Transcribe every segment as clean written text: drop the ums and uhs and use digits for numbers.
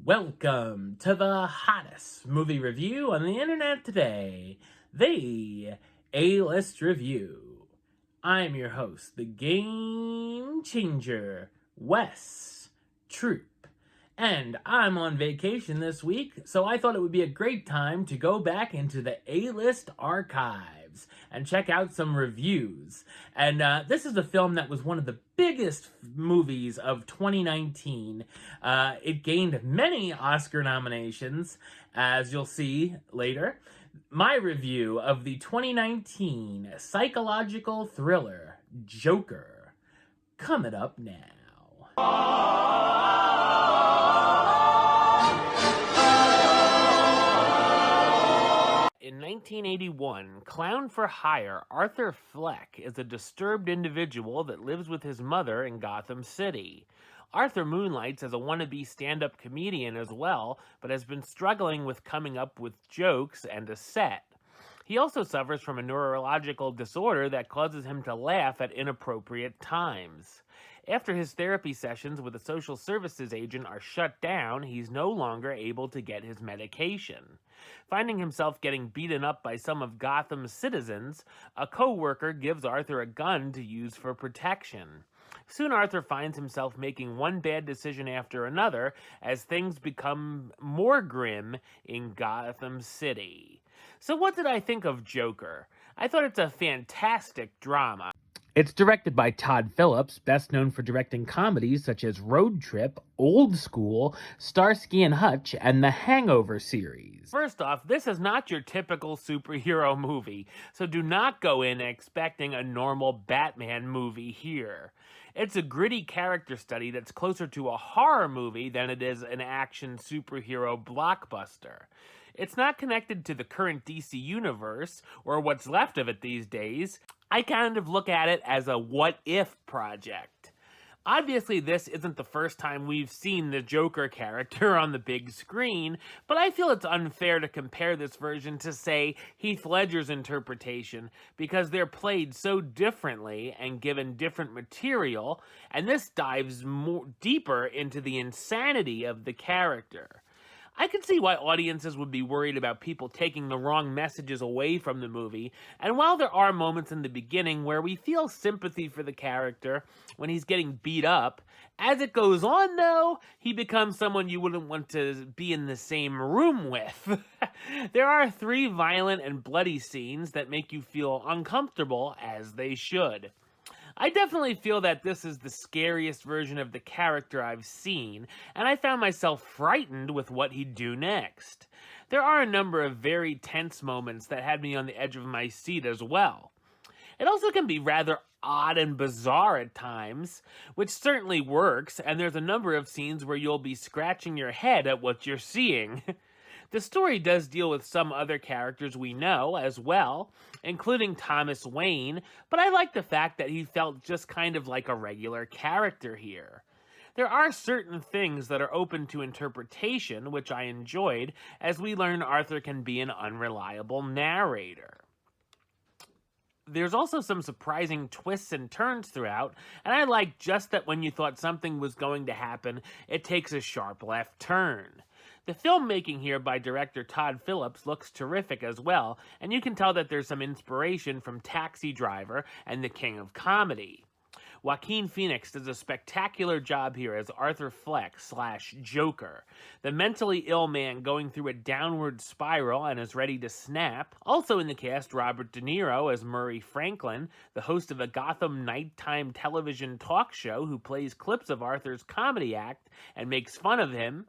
Welcome to the hottest movie review on the internet today, the A-List Review. I'm your host, the Game Changer, Wes Troop, and I'm on vacation this week, so I thought it would be a great time to go back into the A-List archives and check out some reviews. And this is a film that was one of the biggest movies of 2019. It gained many Oscar nominations, as you'll see later. My review of the 2019 psychological thriller, Joker, coming up now. In 1981, clown for hire Arthur Fleck is a disturbed individual that lives with his mother in Gotham City. Arthur moonlights as a wannabe stand-up comedian as well, but has been struggling with coming up with jokes and a set. He also suffers from a neurological disorder that causes him to laugh at inappropriate times. After his therapy sessions with a social services agent are shut down, he's no longer able to get his medication. Finding himself getting beaten up by some of Gotham's citizens, a co-worker gives Arthur a gun to use for protection. Soon Arthur finds himself making one bad decision after another as things become more grim in Gotham City. So what did I think of Joker? I thought it's a fantastic drama. It's directed by Todd Phillips, best known for directing comedies such as Road Trip, Old School, Starsky and Hutch, and the Hangover series. First off, this is not your typical superhero movie, so do not go in expecting a normal Batman movie here. It's a gritty character study that's closer to a horror movie than it is an action superhero blockbuster. It's not connected to the current DC universe, or what's left of it these days. I kind of look at it as a what-if project. Obviously, this isn't the first time we've seen the Joker character on the big screen, but I feel it's unfair to compare this version to, say, Heath Ledger's interpretation, because they're played so differently and given different material, and this dives deeper into the insanity of the character. I can see why audiences would be worried about people taking the wrong messages away from the movie, and while there are moments in the beginning where we feel sympathy for the character when he's getting beat up, as it goes on, though, he becomes someone you wouldn't want to be in the same room with. There are 3 violent and bloody scenes that make you feel uncomfortable, as they should. I definitely feel that this is the scariest version of the character I've seen, and I found myself frightened with what he'd do next. There are a number of very tense moments that had me on the edge of my seat as well. It also can be rather odd and bizarre at times, which certainly works, and there's a number of scenes where you'll be scratching your head at what you're seeing. The story does deal with some other characters we know as well, including Thomas Wayne, but I like the fact that he felt just kind of like a regular character here. There are certain things that are open to interpretation, which I enjoyed, as we learn Arthur can be an unreliable narrator. There's also some surprising twists and turns throughout, and I like just that when you thought something was going to happen, it takes a sharp left turn. The filmmaking here by director Todd Phillips looks terrific as well, and you can tell that there's some inspiration from Taxi Driver and The King of Comedy. Joaquin Phoenix does a spectacular job here as Arthur Fleck / Joker, the mentally ill man going through a downward spiral and is ready to snap. Also in the cast, Robert De Niro as Murray Franklin, the host of a Gotham nighttime television talk show who plays clips of Arthur's comedy act and makes fun of him.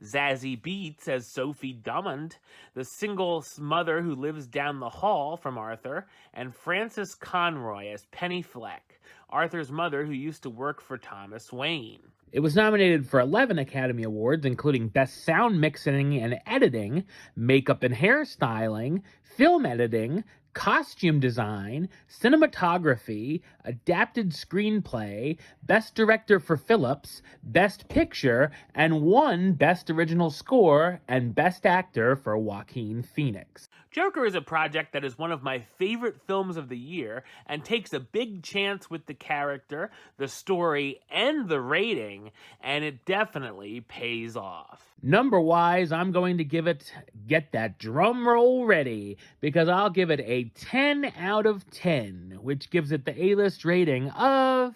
Zazie Beetz as Sophie Drummond, the single mother who lives down the hall from Arthur, and Frances Conroy as Penny Fleck, Arthur's mother who used to work for Thomas Wayne. It was nominated for 11 Academy Awards, including Best Sound Mixing and Editing, Makeup and Hairstyling, Film Editing, costume design, cinematography, adapted screenplay, best director for Phillips, best picture, and won best original score and best actor for Joaquin Phoenix. Joker is a project that is one of my favorite films of the year and takes a big chance with the character, the story, and the rating, and it definitely pays off. Number-wise, I'm going to give it, get that drum roll ready, because I'll give it a 10 out of 10, which gives it the A-list rating of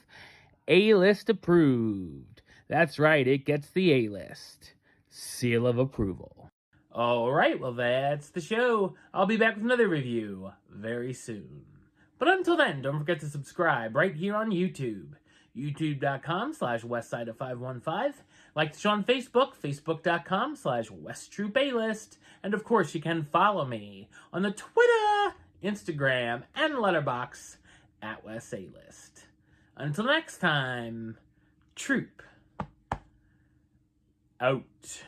A-list approved. That's right, it gets the A-list seal of approval. Alright, well that's the show. I'll be back with another review very soon. But until then, don't forget to subscribe right here on YouTube. youtube.com/westside515. Like the show on Facebook, facebook.com/WestTroopAlist. And of course, you can follow me on the Twitter, Instagram, and Letterboxd @WestAlist. Until next time, Troop out.